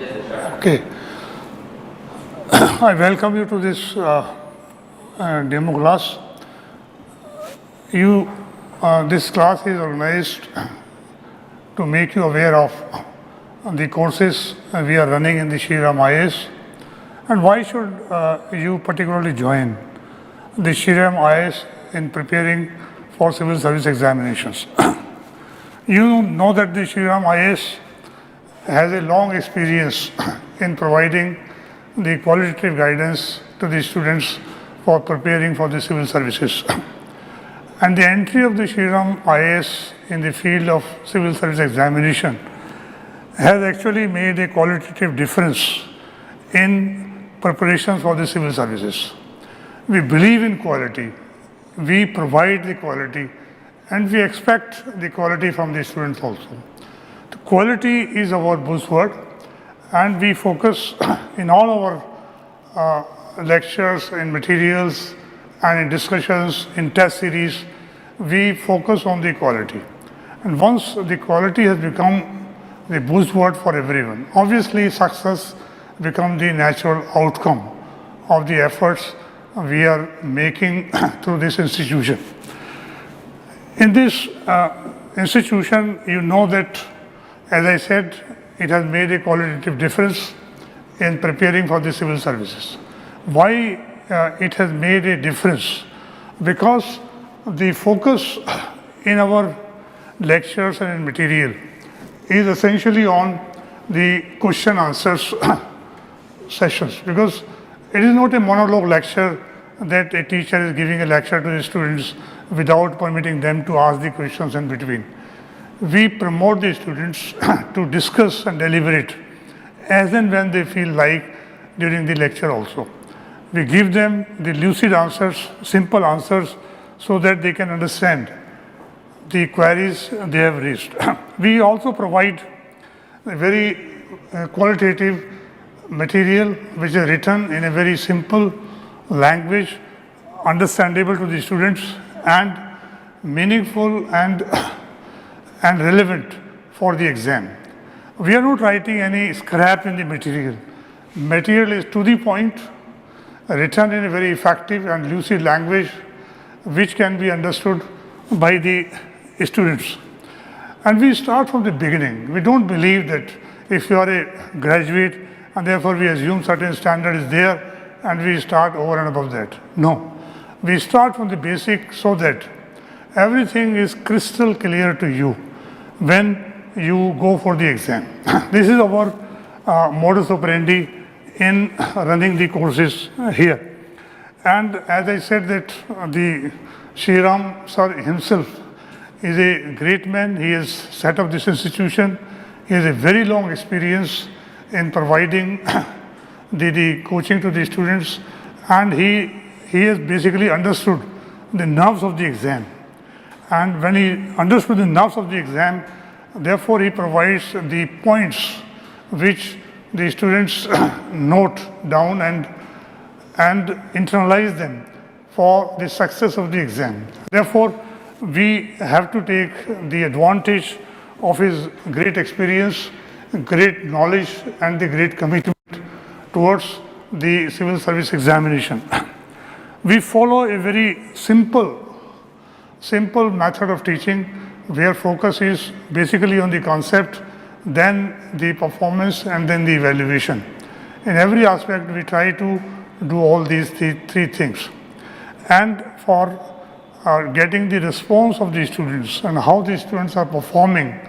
Okay. I welcome you to this demo class. This class is organized to make you aware of the courses we are running in the Shriram IAS, and why should you particularly join the Shriram IAS in preparing for civil service examinations. You know that the Shriram IAS has a long experience in providing the qualitative guidance to the students for preparing for the civil services. And the entry of the Shriram IAS in the field of civil service examination has actually made a qualitative difference in preparations for the civil services. We believe in quality, we provide the quality, and we expect the quality from the students also. The quality is our buzzword, and we focus in all our lectures and materials and in discussions, in test series, we focus on the quality. And once the quality has become the buzzword for everyone, obviously success becomes the natural outcome of the efforts we are making through this institution. In this institution, you know that, as I said, it has made a qualitative difference in preparing for the civil services. Why it has made a difference? Because the focus in our lectures and in material is essentially on the question answers sessions, because it is not a monologue lecture that a teacher is giving a lecture to the students without permitting them to ask the questions in between. We promote the students to discuss and deliberate as and when they feel like during the lecture also. We give them the lucid answers, simple answers, so that they can understand the queries they have raised. We also provide a very qualitative material which is written in a very simple language, understandable to the students, and meaningful and relevant for the exam. We are not writing any scrap in the material. Material is to the point, written in a very effective and lucid language which can be understood by the students. And we start from the beginning. We don't believe that if you are a graduate and therefore we assume certain standard is there and we start over and above that. No. We start from the basic so that everything is crystal clear to you when you go for the exam. This is our modus operandi in running the courses here. And as I said that the Shriram sir himself is a great man. He has set up this institution. He has a very long experience in providing the coaching to the students, and he has basically understood the nerves of the exam. And when he understood the nerves of the exam, therefore he provides the points which the students note down and internalize them for the success of the exam. Therefore, we have to take the advantage of his great experience, great knowledge, and the great commitment towards the civil service examination. We follow a very simple method of teaching where focus is basically on the concept, then the performance, and then the evaluation. In every aspect, we try to do all these three things. And for getting the response of the students and how the students are performing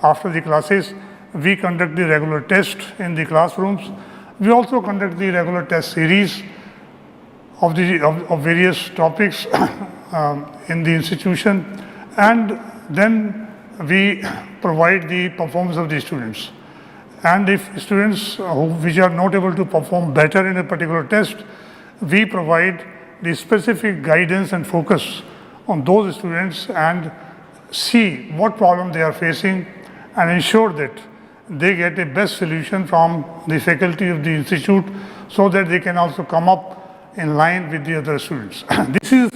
after the classes, we conduct the regular test in the classrooms. We also conduct the regular test series of various topics in the institution, and then we provide the performance of the students. And if students which are not able to perform better in a particular test, we provide the specific guidance and focus on those students and see what problem they are facing and ensure that they get a best solution from the faculty of the institute so that they can also come up in line with the other students. This is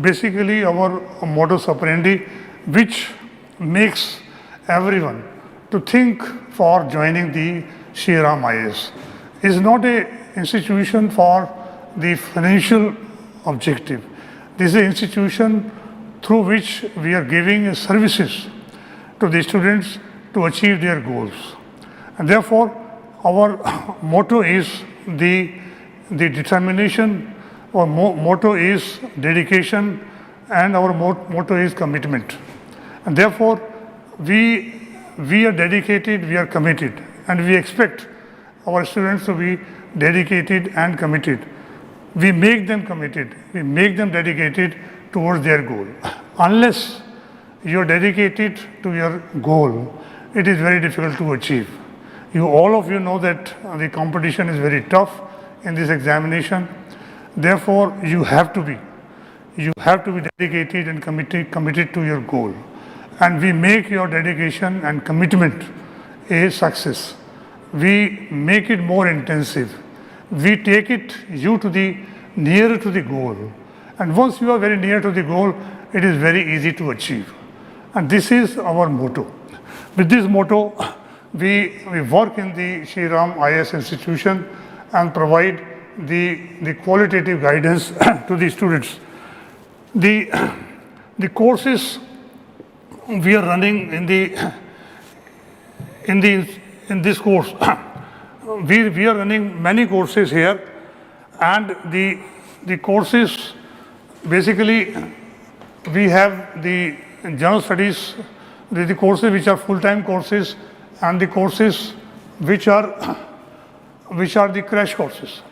basically our modus operandi, which makes everyone to think for joining the Shri Ram IAS. Is not a institution for the financial objective. This is an institution through which we are giving services to the students to achieve their goals. And therefore, our motto is the determination, our motto is dedication, and our motto is commitment. And therefore, we are dedicated, we are committed, and we expect our students to be dedicated and committed. We make them committed, we make them dedicated towards their goal. Unless you are dedicated to your goal, it is very difficult to achieve. All of you know that the competition is very tough in this examination. Therefore, you have to be dedicated and committed to your goal. And we make your dedication and commitment a success. We make it more intensive. We take you to the nearer to the goal. And once you are very near to the goal, it is very easy to achieve. And this is our motto. With this motto, we work in the Shri Ram IAS institution and provide the qualitative guidance to the students. The courses we are running in this course, we are running many courses here, and the courses basically we have the general studies, the courses which are full-time courses, and the courses which are the crash courses.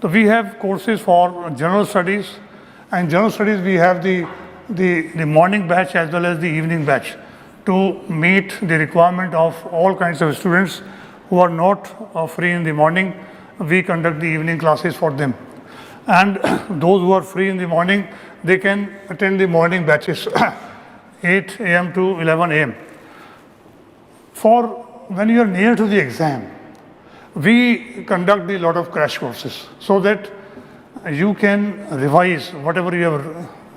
So we have courses for general studies, and general studies we have the morning batch as well as the evening batch to meet the requirement of all kinds of students who are not free in the morning. We conduct the evening classes for them. And those who are free in the morning, they can attend the morning batches 8 a.m. to 11 a.m. For when you are near to the exam, we conduct a lot of crash courses so that you can revise whatever you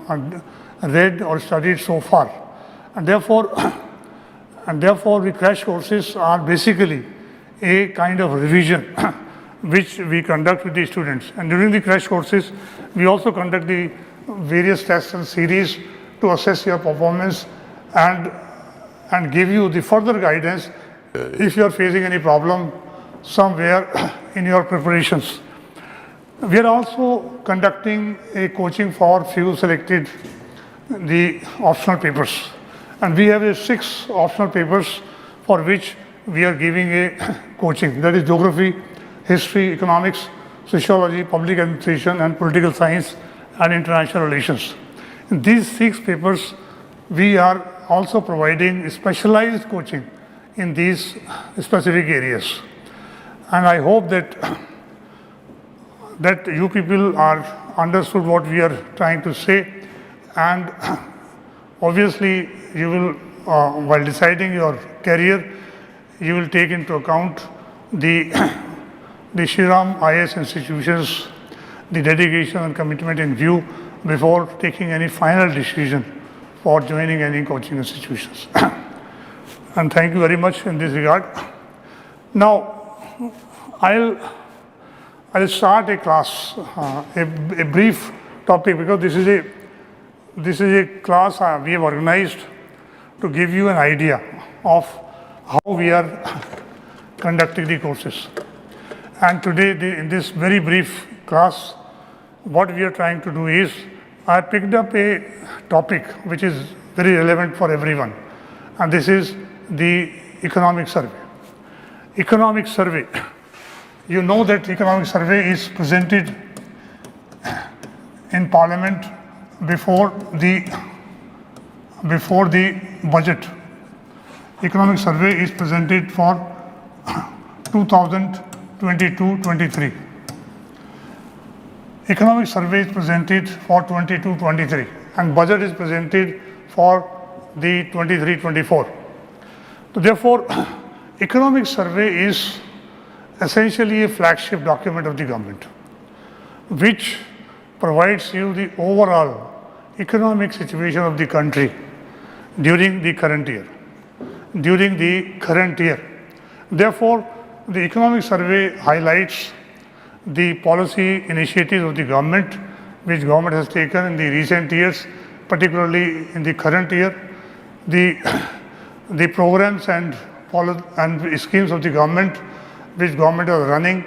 have read or studied so far. And therefore, the crash courses are basically a kind of revision which we conduct with the students. And during the crash courses, we also conduct the various tests and series to assess your performance and give you the further guidance if you are facing any problem somewhere in your preparations. We are also conducting a coaching for few selected the optional papers. And we have 6 optional papers for which we are giving a coaching. That is geography, history, economics, sociology, public administration, and political science and international relations. In these 6 papers, we are also providing specialized coaching in these specific areas. And I hope that you people are understood what we are trying to say, and obviously you will, while deciding your career, you will take into account the Shri Ram IAS institutions, the dedication and commitment in view before taking any final decision for joining any coaching institutions. And thank you very much in this regard. Now, I'll start a class, a brief topic, because this is a class we have organized to give you an idea of how we are conducting the courses. And today, in this very brief class, what we are trying to do is, I picked up a topic which is very relevant for everyone, and this is the economic survey. Economic survey. You know that economic survey is presented in Parliament before the budget. Economic survey is presented for 2022-23. Economic survey is presented for 22-23, and budget is presented for the 23-24. So therefore, economic survey is essentially a flagship document of the government, which provides you the overall economic situation of the country during the current year. Therefore, the economic survey highlights the policy initiatives of the government, which government has taken in the recent years, particularly in the current year, the programs and schemes of the government, which government is running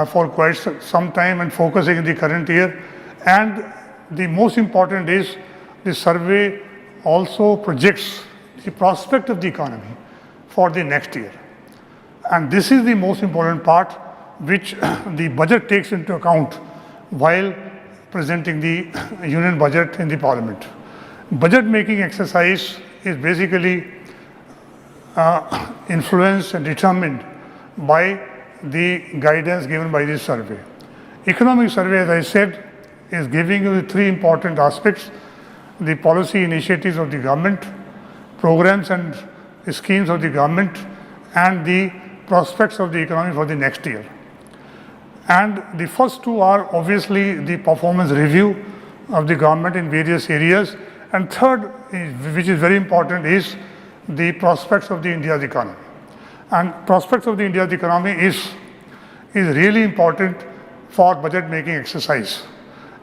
for quite some time and focusing in the current year. And the most important is the survey also projects the prospect of the economy for the next year. And this is the most important part which the budget takes into account while presenting the union budget in the parliament. Budget making exercise is basically influenced and determined by the guidance given by this survey. Economic survey, as I said, is giving you the three important aspects: the policy initiatives of the government, programs and schemes of the government, and the prospects of the economy for the next year. And the first two are obviously the performance review of the government in various areas, and third, which is very important, is the prospects of the India's economy. And prospects of the India's economy is really important for budget making exercise,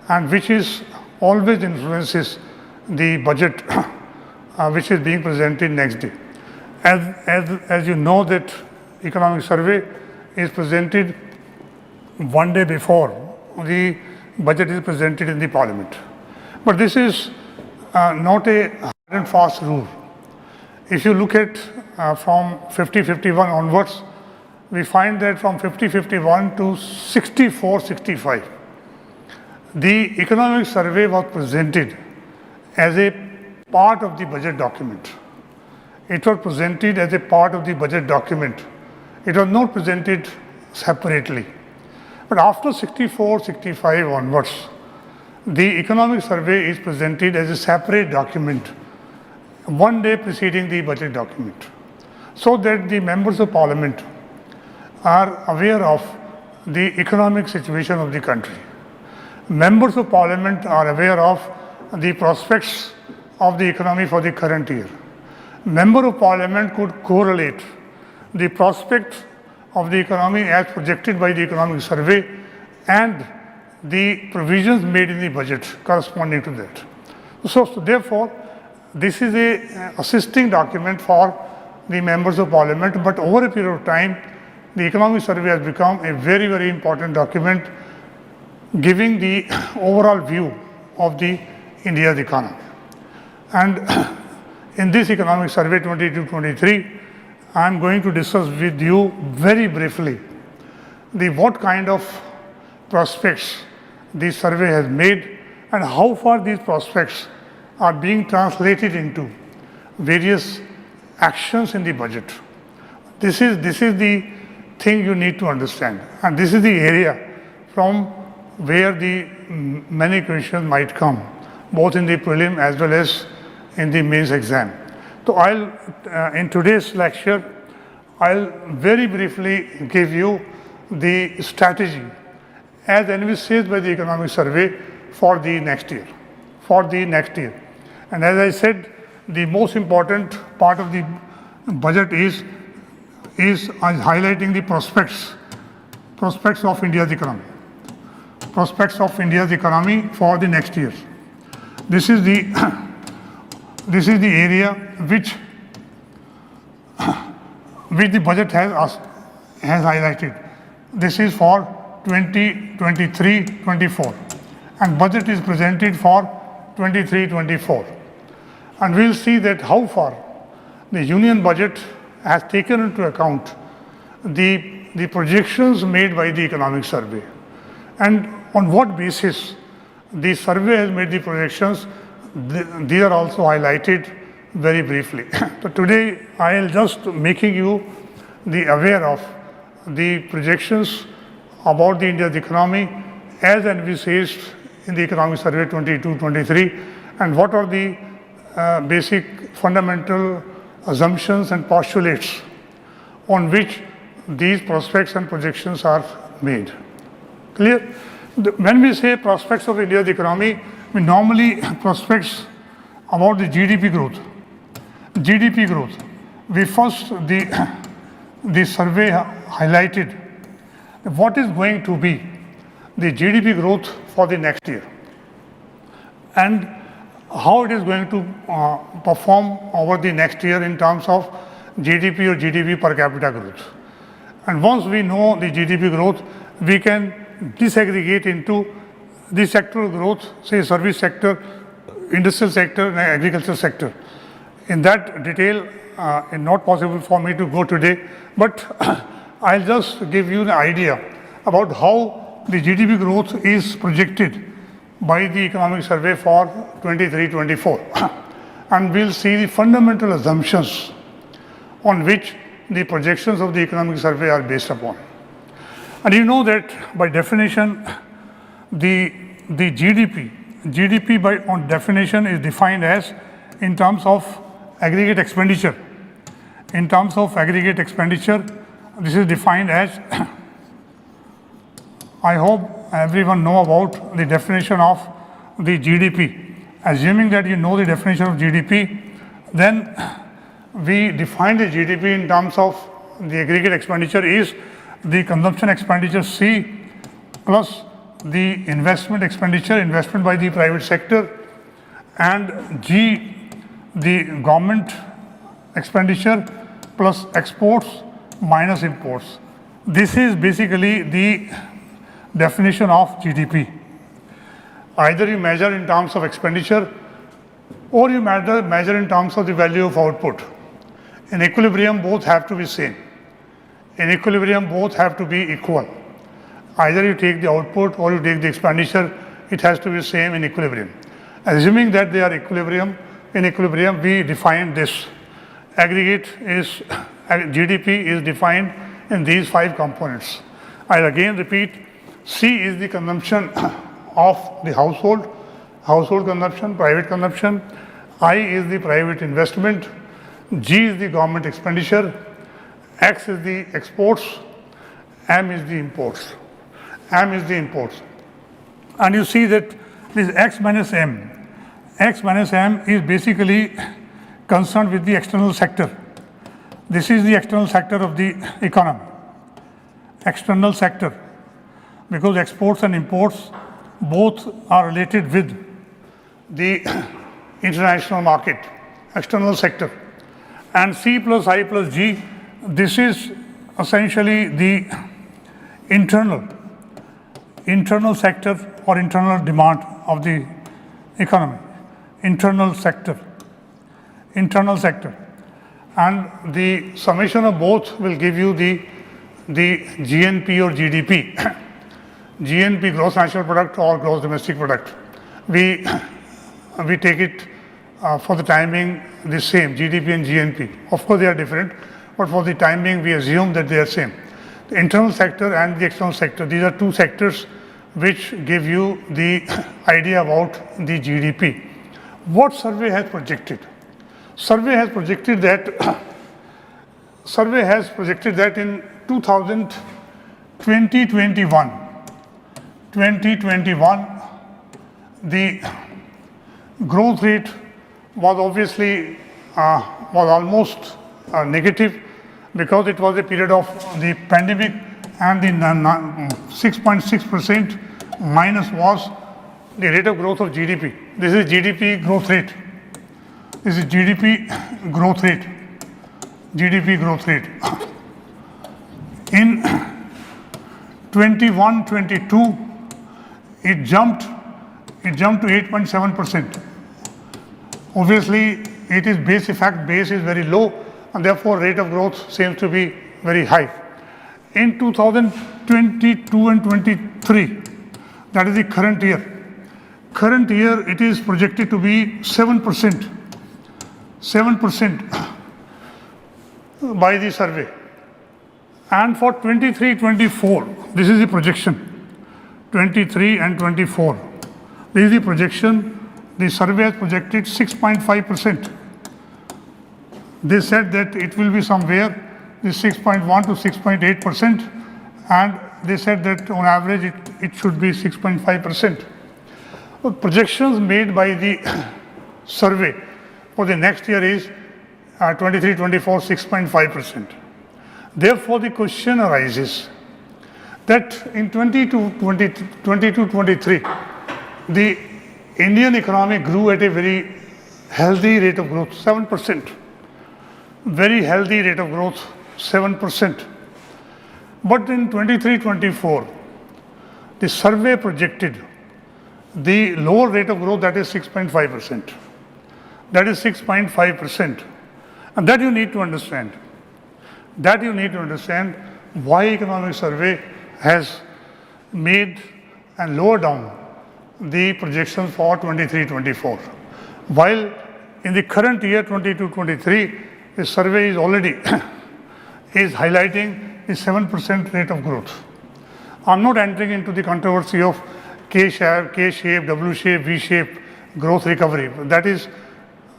and which is always influences the budget which is being presented next day. As you know that economic survey is presented one day before the budget is presented in the parliament. But this is not a hard and fast rule. If you look at from 50-51 onwards, we find that from 50-51 to 64-65, the economic survey was presented as a part of the budget document. It was presented as a part of the budget document. It was not presented separately. But after 64-65 onwards, the economic survey is presented as a separate document, one day preceding the budget document, so that the members of parliament are aware of the economic situation of the country. Members of parliament are aware of the prospects of the economy for the current year. Member of parliament could correlate the prospect of the economy as projected by the economic survey and the provisions made in the budget corresponding to that. So therefore, this is a assisting document for the members of parliament, but over a period of time, the economic survey has become a very, very important document giving the overall view of the India's economy. And in this economic survey 22-23, I am going to discuss with you very briefly what kind of prospects this survey has made and how far these prospects are being translated into various actions in the budget. This is the thing you need to understand, and this is the area from where the many questions might come, both in the prelim as well as in the mains exam. So in today's lecture, I'll very briefly give you the strategy as envisaged by the economic survey for the next year. And as I said, the most important part of the budget is highlighting the prospects of India's economy. Prospects of India's economy for the next year. This is the area which the budget has highlighted. This is for 2023-24, and budget is presented for 23-24. And we'll see that how far the union budget has taken into account the projections made by the economic survey, and on what basis the survey has made the projections. These are also highlighted very briefly. So today I will just making you aware of the projections about the India's economy as envisaged in the economic survey 22-23, and what are the basic fundamental assumptions and postulates on which these prospects and projections are made. Clear? When we say prospects of India's economy, we normally prospects about the GDP growth. GDP growth. We first, the survey highlighted what is going to be the GDP growth for the next year and how it is going to perform over the next year in terms of GDP or GDP per capita growth. And once we know the GDP growth, we can disaggregate into the sectoral growth, say service sector, industrial sector and agricultural sector. In that detail, it's not possible for me to go today, but I'll just give you an idea about how the GDP growth is projected by the Economic Survey for 23-24. And we'll see the fundamental assumptions on which the projections of the Economic Survey are based upon. And you know that by definition, the GDP by on definition is defined as in terms of aggregate expenditure. In terms of aggregate expenditure, this is defined as, I hope everyone know about the definition of the GDP. Assuming that you know the definition of GDP, then we define the GDP in terms of the aggregate expenditure is the consumption expenditure C plus the investment expenditure, investment by the private sector, and G, the government expenditure plus exports minus imports. This is basically the definition of GDP. Either you measure in terms of expenditure or you measure in terms of the value of output. In equilibrium, both have to be same. In equilibrium, both have to be equal. Either you take the output or you take the expenditure, it has to be same in equilibrium. Assuming that they are equilibrium, in equilibrium we define this. Aggregate is, GDP is defined in these 5 components. I'll again repeat, C is the consumption of the household consumption, private consumption. I is the private investment. G is the government expenditure. X is the exports. M is the imports. M is the imports. And you see that this X minus M. X minus M is basically concerned with the external sector. This is the external sector of the economy. External sector. Because exports and imports both are related with the international market, external sector. And C plus I plus G, this is essentially the internal sector or internal demand of the economy. Internal sector. And the summation of both will give you the GNP or GDP. GNP, gross national product or gross domestic product. We take it for the timing the same, GDP and GNP. Of course they are different, but for the timing we assume that they are same. The internal sector and the external sector, these are 2 sectors which give you the idea about the GDP. What survey has projected? Survey has projected that in 2021, the growth rate was obviously almost negative because it was a period of the pandemic, and the 6.6% minus was the rate of growth of GDP. This is GDP growth rate. This is GDP growth rate. GDP growth rate. In 21-22, it jumped to 8.7%. Obviously, it is base effect, base is very low, and therefore rate of growth seems to be very high. In 2022 and 23, that is the current year. Current year, it is projected to be 7%. 7% by the survey. And for 23-24, this is the projection. 23 and 24. This is the projection. The survey has projected 6.5%. They said that it will be somewhere the 6.1 to 6.8%, and they said that on average it should be 6.5%. Projections made by the survey for the next year is 23-24, 6.5%. Therefore, the question arises that in 22-23, the Indian economy grew at a very healthy rate of growth, 7%. Very healthy rate of growth, 7%. But in 23-24, the survey projected the lower rate of growth, that is 6.5%. That is 6.5%. And that you need to understand. That you need to understand why Economic Survey has made and lowered down the projections for 23-24. While in the current year 22-23, the survey is already is highlighting a 7% rate of growth. I'm not entering into the controversy of K-shape, W-shape, V-shape growth recovery. That is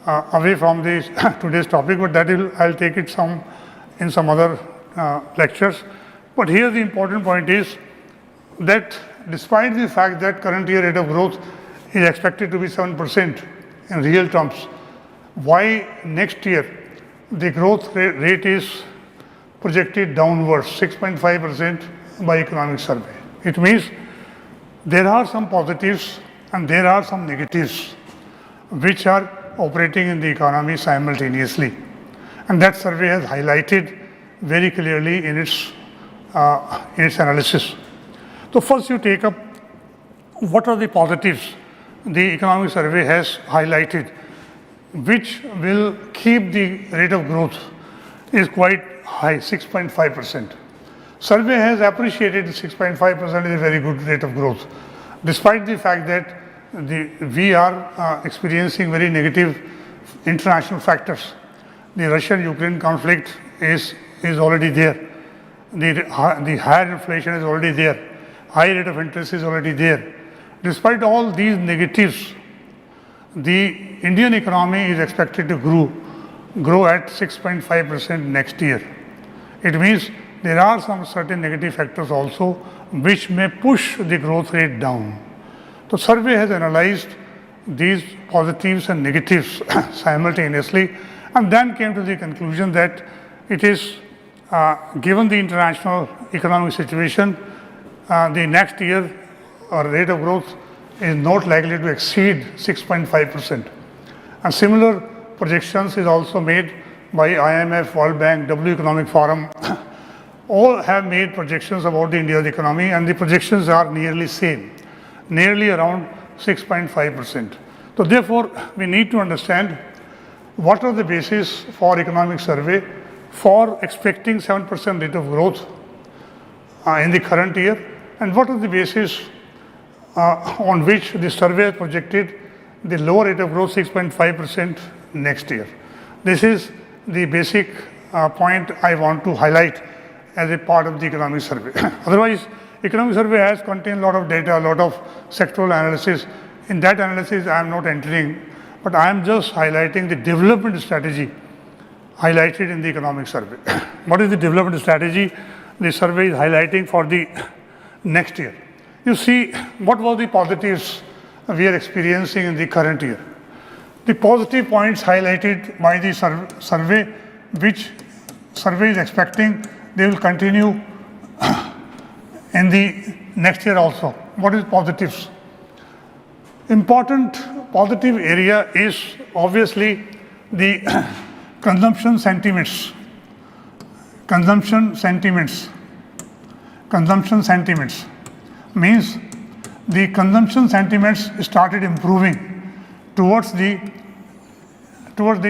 away from this today's topic, but I'll take it in some other lectures. But here the important point is that despite the fact that current year rate of growth is expected to be 7% in real terms, why next year the growth rate is projected downwards, 6.5% by Economic Survey. It means there are some positives and there are some negatives which are operating in the economy simultaneously. And that survey has highlighted very clearly in its analysis. So first you take up what are the positives the Economic Survey has highlighted, which will keep the rate of growth is quite high, 6.5%. Survey has appreciated 6.5% is a very good rate of growth, despite the fact that we are experiencing very negative international factors. The Russian-Ukraine conflict is already there. The higher inflation is already there. High rate of interest is already there. Despite all these negatives, the Indian economy is expected to grow at 6.5% next year. It means there are some certain negative factors also which may push the growth rate down. The survey has analyzed these positives and negatives simultaneously and then came to the conclusion that it is, given the international economic situation, the next year rate of growth is not likely to exceed 6.5%. And similar projections is also made by IMF, World Bank, W Economic Forum. All have made projections about the India's economy and the projections are nearly same, nearly around 6.5%. So therefore, we need to understand what are the basis for Economic Survey for expecting 7% rate of growth in the current year, and what are the basis on which the survey has projected the lower rate of growth 6.5% next year. This is the basic point I want to highlight as a part of the Economic Survey. Otherwise, Economic Survey has contained a lot of data, a lot of sectoral analysis. In that analysis, I am not entering, but I am just highlighting the development strategy highlighted in the Economic Survey. What is the development strategy the survey is highlighting for the next year? You see, what were the positives we are experiencing in the current year? The positive points highlighted by the survey, which survey is expecting they will continue in the next year also. What is positives? Important positive area is obviously the consumption sentiments. Consumption sentiments means the consumption sentiments started improving towards the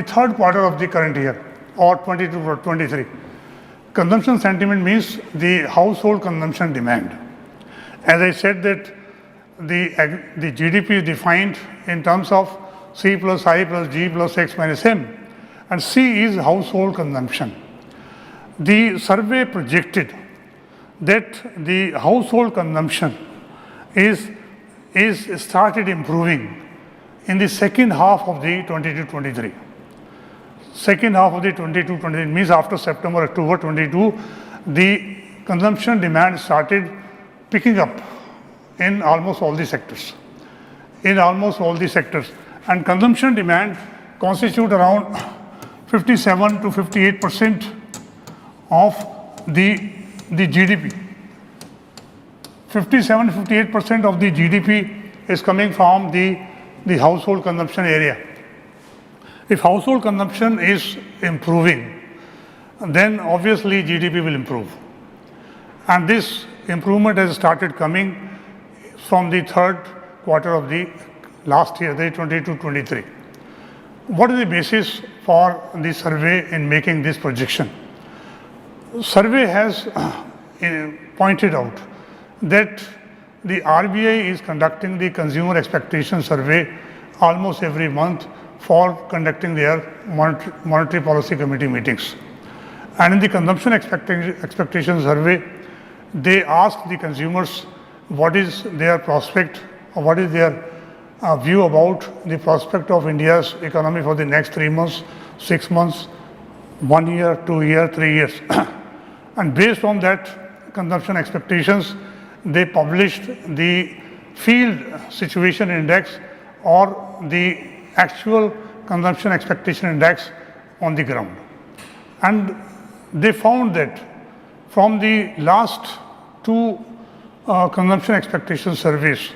third quarter of the current year or 22 or 23. Consumption sentiment means the household consumption demand. As I said that the GDP is defined in terms of C plus I plus G plus X minus M, and C is household consumption. The survey projected that the household consumption is started improving in the second half of the 22-23. Second half of the 22-23 means after September, October 22, the consumption demand started picking up in almost all the sectors. And consumption demand constitute around 57 to 58% of the GDP. 57-58% of the GDP is coming from the household consumption area. If household consumption is improving, then obviously GDP will improve. And this improvement has started coming from the third quarter of the last year, the 22-23. What is the basis for the survey in making this projection? Survey has pointed out that the RBI is conducting the consumer expectation survey almost every month for conducting their monetary policy committee meetings. And in the consumption expectation survey, they ask the consumers what is their prospect or what is their view about the prospect of India's economy for the next 3 months, 6 months, 1 year, 2 years, 3 years. And based on that consumption expectations, they published the field situation index or the actual consumption expectation index on the ground. And they found that from the last two consumption expectation surveys,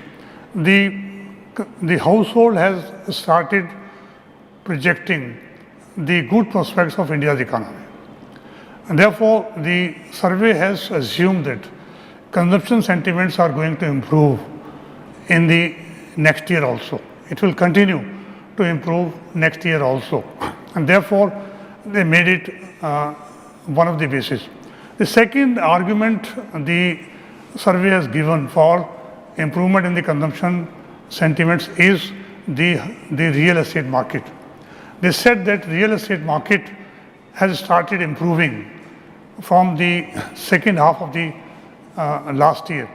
the household has started projecting the good prospects of India's economy. And therefore, the survey has assumed that consumption sentiments are going to improve in the next year also. It will continue to improve next year also. And therefore, they made it one of the bases. The second argument the survey has given for improvement in the consumption sentiments is the real estate market. They said that real estate market has started improving from the second half of the last year,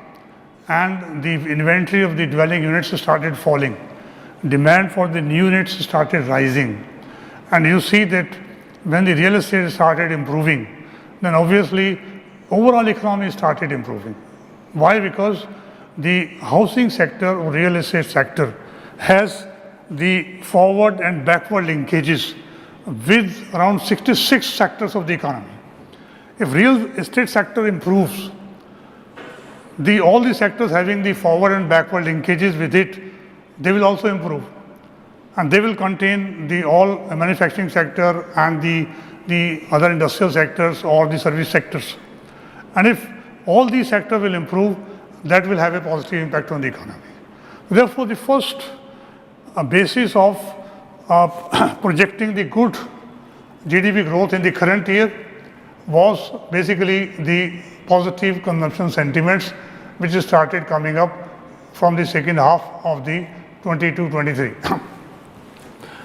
and the inventory of the dwelling units started falling. Demand for the new units started rising, and you see that when the real estate started improving, then obviously overall economy started improving. Why? Because the housing sector or real estate sector has the forward and backward linkages with around 66 sectors of the economy. If real estate sector improves, all the sectors having the forward and backward linkages with it, they will also improve. And they will contain the all manufacturing sector and the other industrial sectors or the service sectors. And if all these sectors will improve, that will have a positive impact on the economy. Therefore, the first basis of projecting the good GDP growth in the current year was basically the positive consumption sentiments which started coming up from the second half of the 22-23.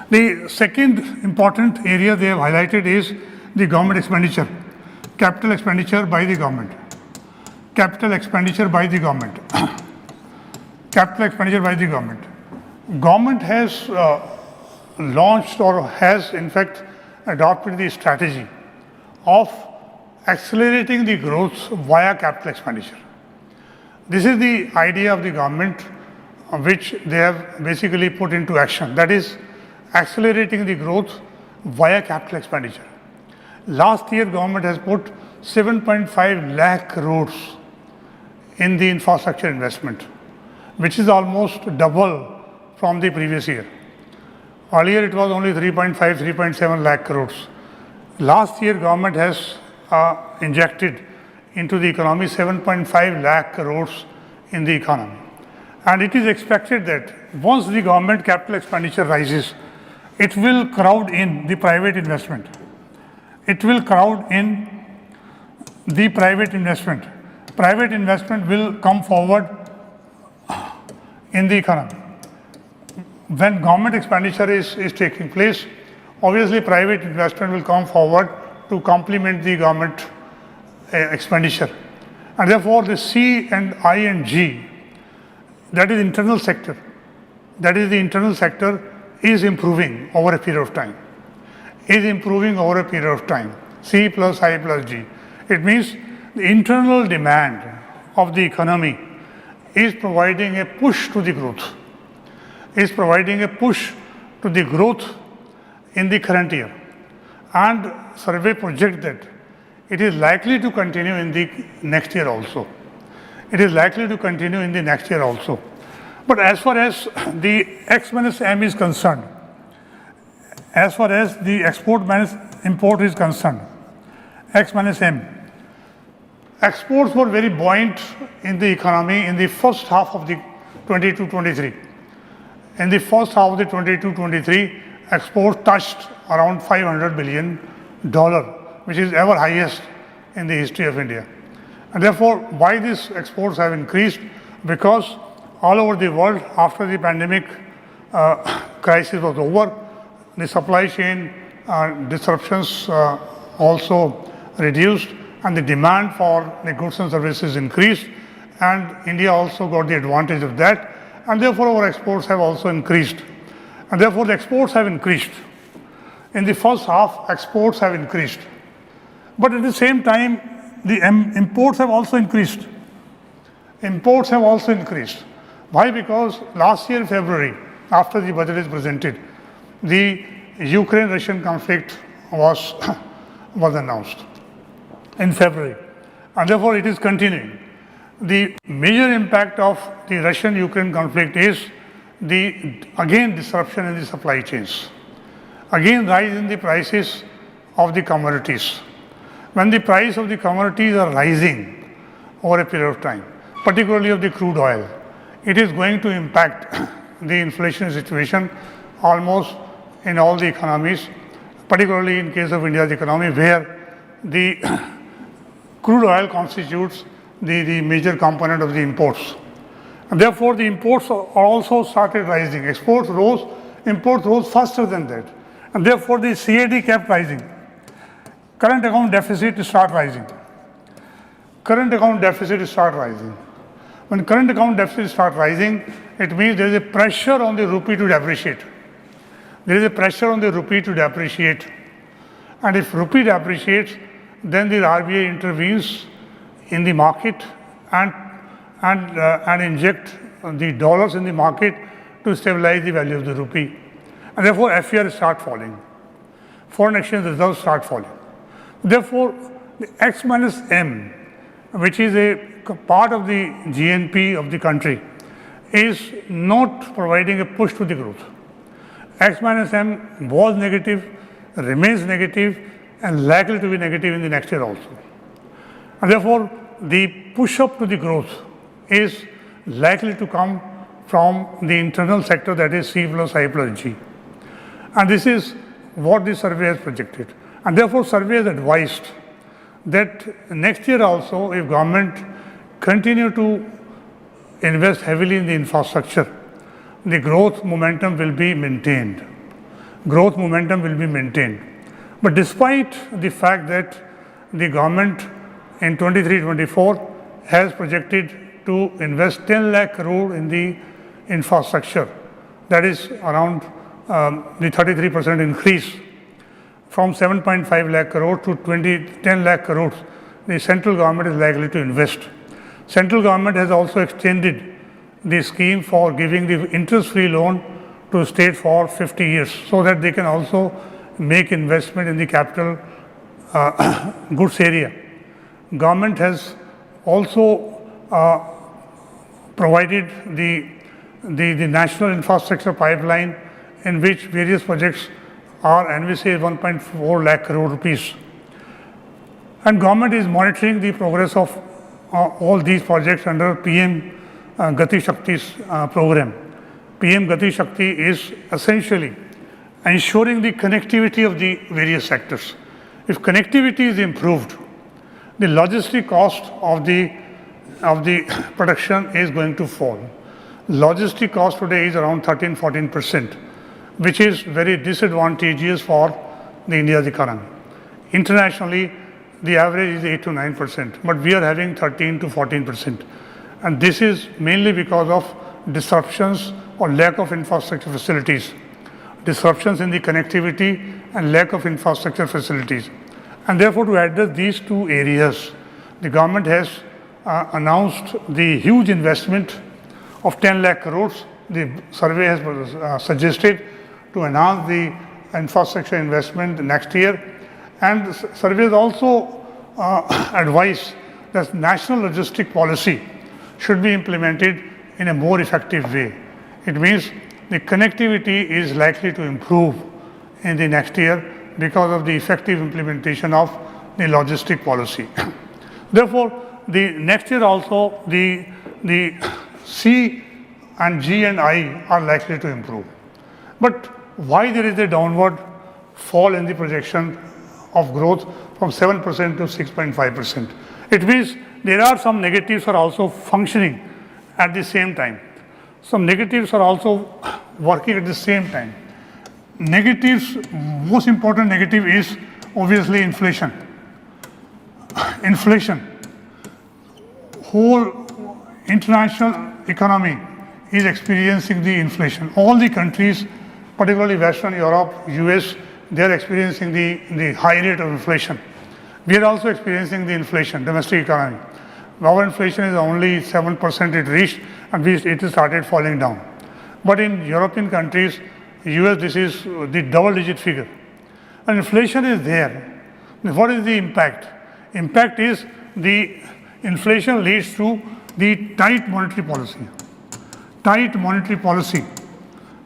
The second important area they have highlighted is the government expenditure, capital expenditure by the government. Capital expenditure by the government. Capital expenditure by the government. Government has launched or has in fact adopted the strategy of accelerating the growth via capital expenditure. This is the idea of the government which they have basically put into action, that is accelerating the growth via capital expenditure. Last year government has put 7.5 lakh crores in the infrastructure investment, which is almost double from the previous year. Earlier it was only 3.5, 3.7 lakh crores. Last year government has injected into the economy 7.5 lakh crores in the economy. And it is expected that once the government capital expenditure rises, it will crowd in the private investment. It will crowd in the private investment. Private investment will come forward in the economy. When government expenditure is taking place, obviously private investment will come forward to complement the government expenditure. And therefore the C and I and G, that is internal sector, that is the internal sector is improving over a period of time. Is improving over a period of time. C plus I plus G. It means the internal demand of the economy is providing a push to the growth. Is providing a push to the growth in the current year. And survey project that it is likely to continue in the next year also. It is likely to continue in the next year also. But as far as the X minus M is concerned, as far as the export minus import is concerned, X minus M, exports were very buoyant in the economy in the first half of the 22-23. In the first half of the 22-23, exports touched around $500 billion, which is ever highest in the history of India. And therefore, why these exports have increased? Because all over the world, after the pandemic crisis was over, the supply chain disruptions also reduced, and the demand for the goods and services increased, and India also got the advantage of that, and therefore our exports have also increased. And therefore the exports have increased. In the first half, exports have increased. But at the same time, the imports have also increased. Imports have also increased. Why? Because last year, February, after the budget is presented, the Ukraine-Russian conflict was announced in February, and therefore it is continuing. The major impact of the Russian-Ukraine conflict is again disruption in the supply chains, again rise in the prices of the commodities. When the price of the commodities are rising over a period of time, particularly of the crude oil, it is going to impact the inflation situation almost in all the economies, particularly in case of India's economy, where the crude oil constitutes the major component of the imports. And therefore, the imports also started rising. Exports rose, imports rose faster than that. And therefore, the CAD kept rising. Current account deficit start rising. Current account deficit start rising. When current account deficit start rising, it means there is a pressure on the rupee to depreciate. There is a pressure on the rupee to depreciate. And if rupee depreciates, then the RBI intervenes in the market and inject the dollars in the market to stabilize the value of the rupee. And therefore, FER start falling. Foreign exchange reserves start falling. Therefore, the X minus M, which is a part of the GNP of the country, is not providing a push to the growth. X minus M was negative, remains negative, and likely to be negative in the next year also. And therefore, the push up to the growth is likely to come from the internal sector, that is C plus I plus G. And this is what the survey has projected. And therefore, survey has advised that next year also, if government continue to invest heavily in the infrastructure, the growth momentum will be maintained. Growth momentum will be maintained. But despite the fact that the government in 23-24 has projected to invest 10 lakh crore in the infrastructure, that is around the 33% increase from 7.5 lakh crore to 10 lakh crores, the central government is likely to invest. Central government has also extended the scheme for giving the interest-free loan to state for 50 years, so that they can also make investment in the capital goods area. Government has also provided the national infrastructure pipeline, in which various projects are envisaged 1.4 lakh crore rupees. And government is monitoring the progress of all these projects under PM Gati Shakti's program. PM Gati Shakti is essentially ensuring the connectivity of the various sectors. If connectivity is improved, the logistic cost of the production is going to fall. Logistic cost today is around 13-14%, which is very disadvantageous for the India's economy. Internationally, the average is 8-9%, but we are having 13-14%. And this is mainly because of disruptions or lack of infrastructure facilities, disruptions in the connectivity and lack of infrastructure facilities. And therefore, to address these two areas, the government has announced the huge investment of 10 lakh crores. The survey has suggested to enhance the infrastructure investment next year. And the survey has also advise that national logistic policy should be implemented in a more effective way. It means the connectivity is likely to improve in the next year because of the effective implementation of the logistic policy. Therefore, the next year also the C and G and I are likely to improve. But why there is a downward fall in the projection of growth from 7% to 6.5%? It means there are some negatives are also functioning at the same time. Some negatives are also working at the same time. Negatives, most important negative is obviously inflation. Inflation. Whole international economy is experiencing the inflation. All the countries, particularly Western Europe, US, they are experiencing the high rate of inflation. We are also experiencing the inflation, domestic economy. Our inflation is only 7% it reached, and it started falling down. But in European countries, US, this is the double-digit figure. And inflation is there. What is the impact? Impact is the inflation leads to the tight monetary policy. Tight monetary policy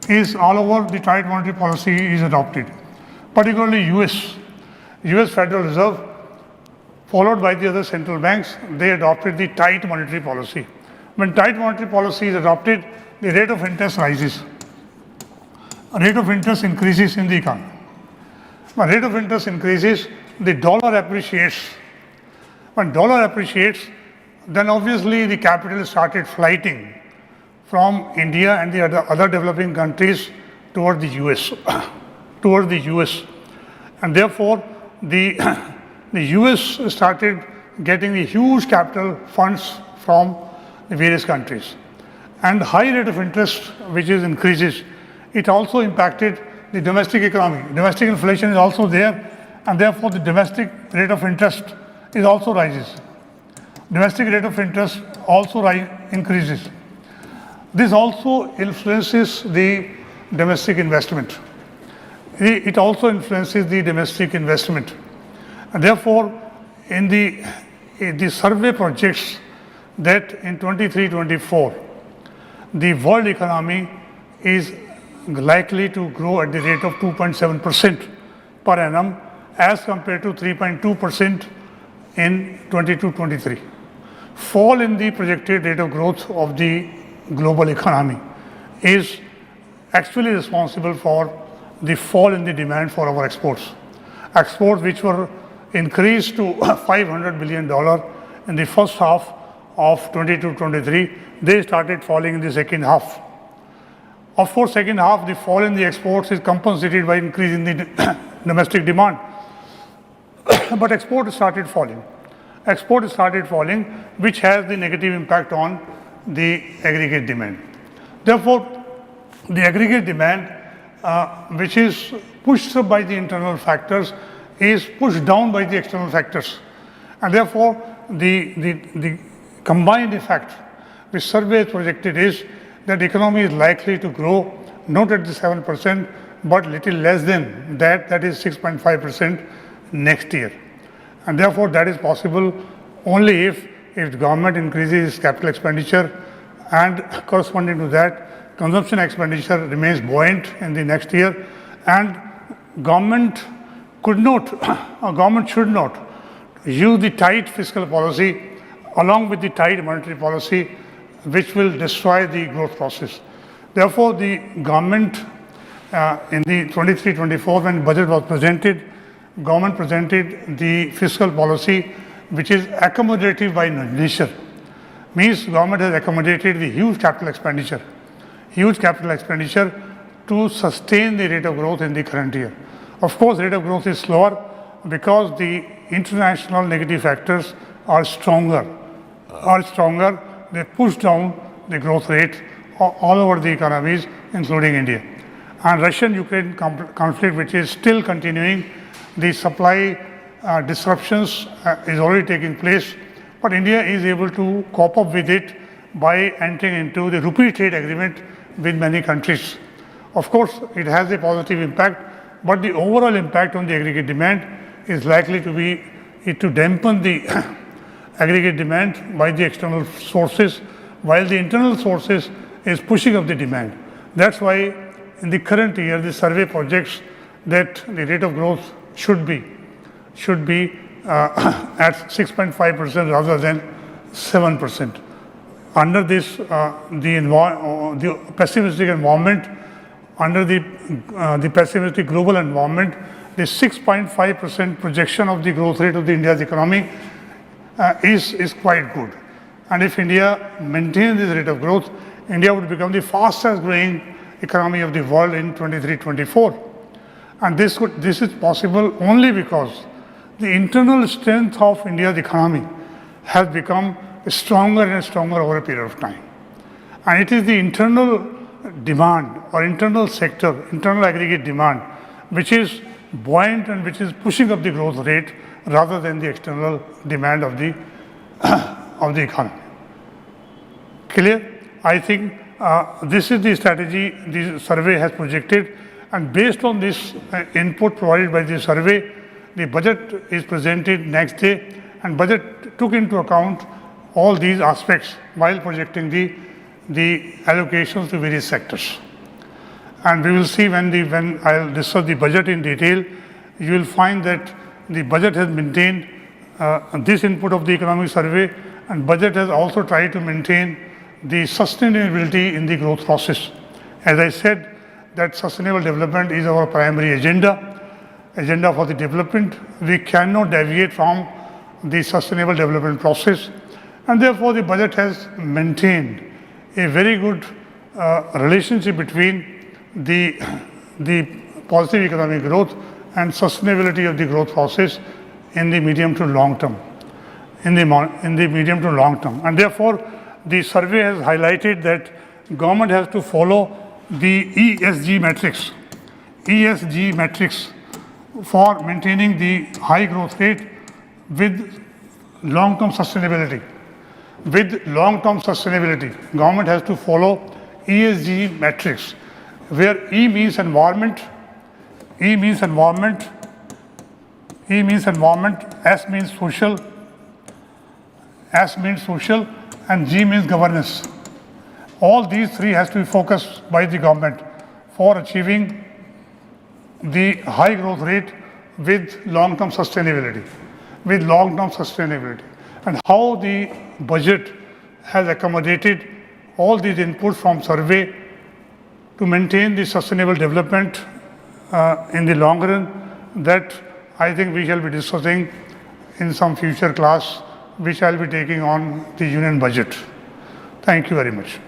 is all over, the tight monetary policy is adopted. Particularly US Federal Reserve, followed by the other central banks, they adopted the tight monetary policy. When tight monetary policy is adopted, the rate of interest rises. Rate of interest increases in the economy. When rate of interest increases, the dollar appreciates. When dollar appreciates, then obviously the capital started flighting from India and the other developing countries toward the US, toward the US. And therefore, the US started getting the huge capital funds from the various countries. And high rate of interest, which is increases, it also impacted the domestic economy. Domestic inflation is also there, and therefore the domestic rate of interest is also rises. Domestic rate of interest also increases. This also influences the domestic investment. It also influences the domestic investment. And therefore, in the survey projects that in 23-24, the world economy is likely to grow at the rate of 2.7% per annum as compared to 3.2% in 22-23. Fall in the projected rate of growth of the global economy is actually responsible for the fall in the demand for our exports. Exports which were increased to $500 billion in the first half of 22-23, they started falling in the second half. Of course, second half, the fall in the exports is compensated by increase in the domestic demand. But export started falling. Export started falling, which has the negative impact on the aggregate demand. Therefore, the aggregate demand, which is pushed up by the internal factors, is pushed down by the external factors. And therefore, the combined effect which survey projected is that the economy is likely to grow not at the 7%, but little less than that, that is 6.5% next year. And therefore, that is possible only if the government increases its capital expenditure, and corresponding to that, consumption expenditure remains buoyant in the next year, and government should not use the tight fiscal policy along with the tight monetary policy, which will destroy the growth process. Therefore, the government in the 23-24, when budget was presented, government presented the fiscal policy which is accommodative by nature. Means government has accommodated the huge capital expenditure to sustain the rate of growth in the current year. Of course, rate of growth is slower because the international negative factors are stronger. They push down the growth rate all over the economies, including India. And Russian-Ukraine conflict, which is still continuing, the supply disruptions is already taking place, but India is able to cope up with it by entering into the rupee trade agreement with many countries. Of course, it has a positive impact, but the overall impact on the aggregate demand is likely to be is to dampen the aggregate demand by the external sources, while the internal sources is pushing up the demand. That's why in the current year, the survey projects that the rate of growth should be at 6.5% rather than 7%. Under this, the pessimistic environment, under the pessimistic global environment, the 6.5% projection of the growth rate of the India's economy is quite good. And if India maintains this rate of growth, India would become the fastest growing economy of the world in 23-24. And this is possible only because the internal strength of India's economy has become stronger and stronger over a period of time. And it is the internal demand or internal sector, internal aggregate demand, which is buoyant and which is pushing up the growth rate rather than the external demand of the economy. Clear? I think this is the strategy the survey has projected, and based on this input provided by the survey, the budget is presented next day, and budget took into account all these aspects while projecting the allocations to various sectors. And we will see when I'll discuss the budget in detail, you will find that the budget has maintained this input of the economic survey, and budget has also tried to maintain the sustainability in the growth process. As I said, that sustainable development is our primary agenda for the development. We cannot deviate from the sustainable development process, and therefore the budget has maintained a very good relationship between the positive economic growth and sustainability of the growth process in the medium to long term. And therefore, the survey has highlighted that government has to follow the ESG metrics for maintaining the high growth rate with long-term sustainability. Government has to follow ESG metrics, where E means environment, S means social, and G means governance. All these three has to be focused by the government for achieving the high growth rate with long-term sustainability. And how the budget has accommodated all these inputs from survey to maintain the sustainable development in the long run, that I think we shall be discussing in some future class, which I'll be taking on the union budget. Thank you very much.